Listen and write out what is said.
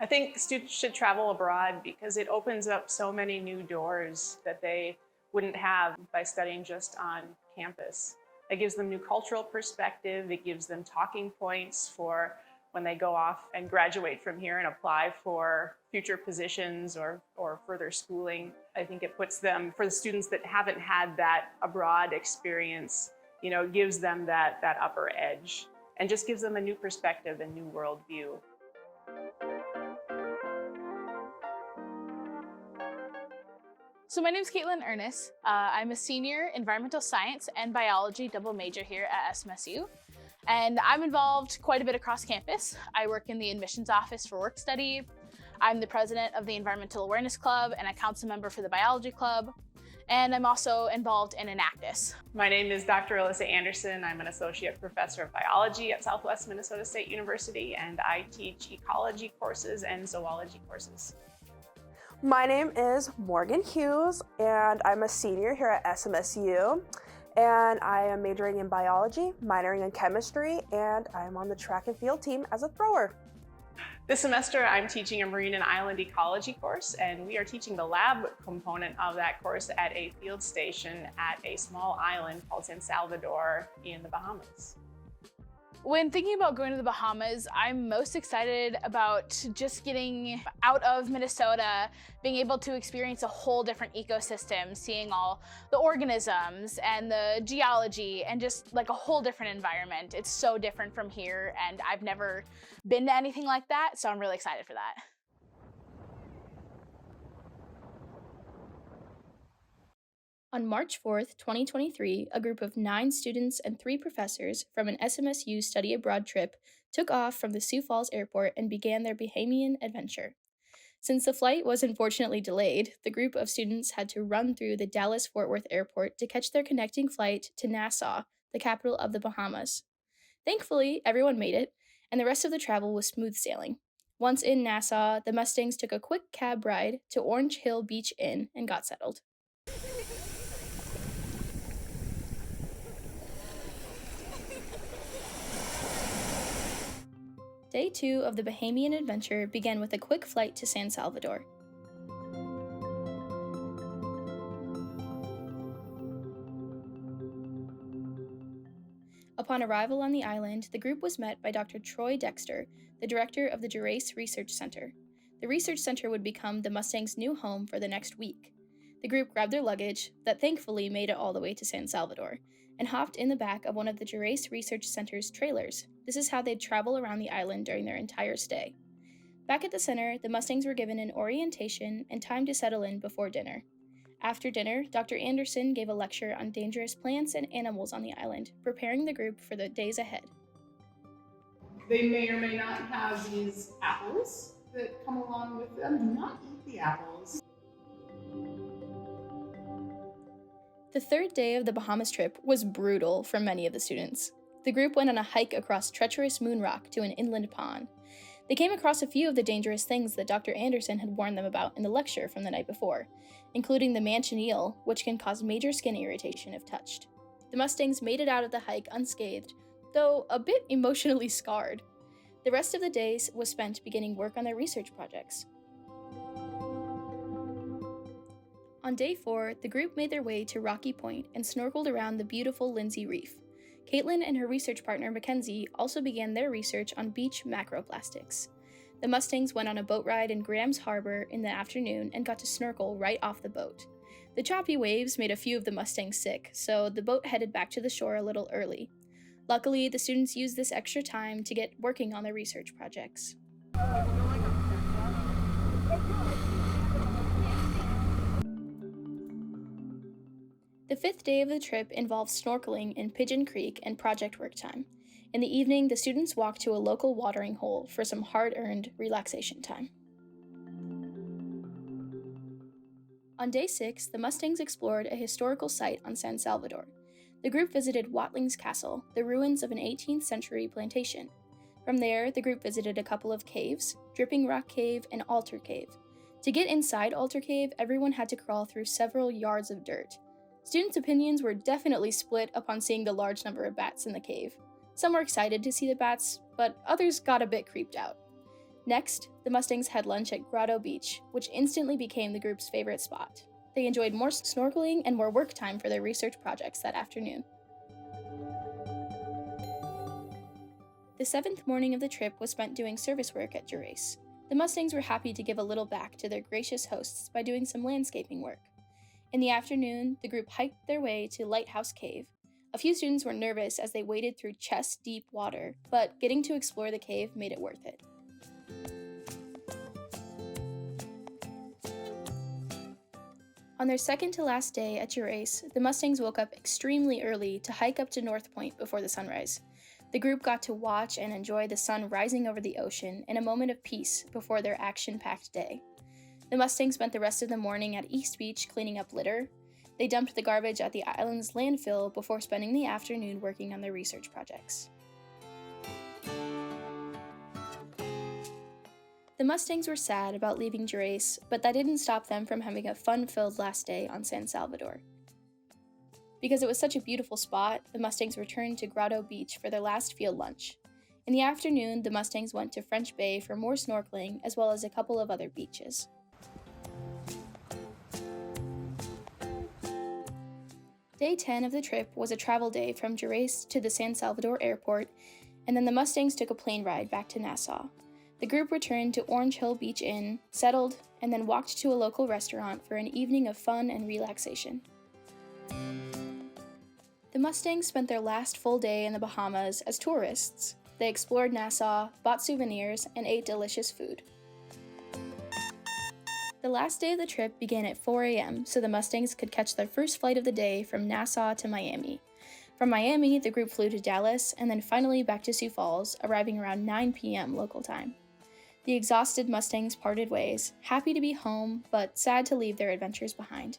I think students should travel abroad because it opens up so many new doors that they wouldn't have by studying just on campus. It gives them new cultural perspective. It gives them talking points for when they go off and graduate from here and apply for future positions or further schooling. I think it puts them, for the students that haven't had that abroad experience, gives them that upper edge and just gives them a new perspective and new worldview. So my name is Caitlin Ernest. I'm a senior environmental science and biology double major here at SMSU. And I'm involved quite a bit across campus. I work in the admissions office for work study. I'm the president of the Environmental Awareness Club and a council member for the Biology Club. And I'm also involved in Enactus. My name is Dr. Alyssa Anderson. I'm an associate professor of biology at Southwest Minnesota State University, and I teach ecology courses and zoology courses. My name is Morgan Hughes, and I'm a senior here at SMSU, and I am majoring in biology, minoring in chemistry, and I'm on the track and field team as a thrower. This semester, I'm teaching a marine and island ecology course, and we are teaching the lab component of that course at a field station at a small island called San Salvador in the Bahamas. When thinking about going to the Bahamas, I'm most excited about just getting out of Minnesota, being able to experience a whole different ecosystem, seeing all the organisms and the geology and just like a whole different environment. It's so different from here, and I've never been to anything like that, so I'm really excited for that. On March 4th, 2023, a group of 9 students and 3 professors from an SMSU study abroad trip took off from the Sioux Falls Airport and began their Bahamian adventure. Since the flight was unfortunately delayed, the group of students had to run through the Dallas-Fort Worth Airport to catch their connecting flight to Nassau, the capital of the Bahamas. Thankfully, everyone made it, and the rest of the travel was smooth sailing. Once in Nassau, the Mustangs took a quick cab ride to Orange Hill Beach Inn and got settled. Day 2 of the Bahamian adventure began with a quick flight to San Salvador. Upon arrival on the island, the group was met by Dr. Troy Dexter, the director of the Gerace Research Center. The research center would become the Mustangs' new home for the next week. The group grabbed their luggage, that thankfully made it all the way to San Salvador, and hopped in the back of one of the Gerace Research Center's trailers. This is how they'd travel around the island during their entire stay. Back at the center, the Mustangs were given an orientation and time to settle in before dinner. After dinner, Dr. Anderson gave a lecture on dangerous plants and animals on the island, preparing the group for the days ahead. They may or may not have these apples that come along with them. Do not eat the apples. The third day of the Bahamas trip was brutal for many of the students. The group went on a hike across treacherous moon rock to an inland pond. They came across a few of the dangerous things that Dr. Anderson had warned them about in the lecture from the night before, including the manchineel, which can cause major skin irritation if touched. The Mustangs made it out of the hike unscathed, though a bit emotionally scarred. The rest of the day was spent beginning work on their research projects. On day 4, the group made their way to Rocky Point and snorkeled around the beautiful Lindsay Reef. Caitlin and her research partner Mackenzie also began their research on beach macroplastics. The Mustangs went on a boat ride in Graham's Harbor in the afternoon and got to snorkel right off the boat. The choppy waves made a few of the Mustangs sick, so the boat headed back to the shore a little early. Luckily, the students used this extra time to get working on their research projects. The 5th day of the trip involved snorkeling in Pigeon Creek and project work time. In the evening, the students walked to a local watering hole for some hard-earned relaxation time. On day 6, the Mustangs explored a historical site on San Salvador. The group visited Watling's Castle, the ruins of an 18th century plantation. From there, the group visited a couple of caves, Dripping Rock Cave and Altar Cave. To get inside Altar Cave, everyone had to crawl through several yards of dirt. Students' opinions were definitely split upon seeing the large number of bats in the cave. Some were excited to see the bats, but others got a bit creeped out. Next, the Mustangs had lunch at Grotto Beach, which instantly became the group's favorite spot. They enjoyed more snorkeling and more work time for their research projects that afternoon. The 7th morning of the trip was spent doing service work at Gerace. The Mustangs were happy to give a little back to their gracious hosts by doing some landscaping work. In the afternoon, the group hiked their way to Lighthouse Cave. A few students were nervous as they waded through chest-deep water, but getting to explore the cave made it worth it. On their second to last day at Gerace, the Mustangs woke up extremely early to hike up to North Point before the sunrise. The group got to watch and enjoy the sun rising over the ocean in a moment of peace before their action-packed day. The Mustangs spent the rest of the morning at East Beach cleaning up litter. They dumped the garbage at the island's landfill before spending the afternoon working on their research projects. The Mustangs were sad about leaving Gerace, but that didn't stop them from having a fun-filled last day on San Salvador. Because it was such a beautiful spot, the Mustangs returned to Grotto Beach for their last field lunch. In the afternoon, the Mustangs went to French Bay for more snorkeling, as well as a couple of other beaches. Day 10 of the trip was a travel day from Gerace to the San Salvador airport, and then the Mustangs took a plane ride back to Nassau. The group returned to Orange Hill Beach Inn, settled, and then walked to a local restaurant for an evening of fun and relaxation. The Mustangs spent their last full day in the Bahamas as tourists. They explored Nassau, bought souvenirs, and ate delicious food. The last day of the trip began at 4 a.m., so the Mustangs could catch their first flight of the day from Nassau to Miami. From Miami, the group flew to Dallas, and then finally back to Sioux Falls, arriving around 9 p.m. local time. The exhausted Mustangs parted ways, happy to be home, but sad to leave their adventures behind.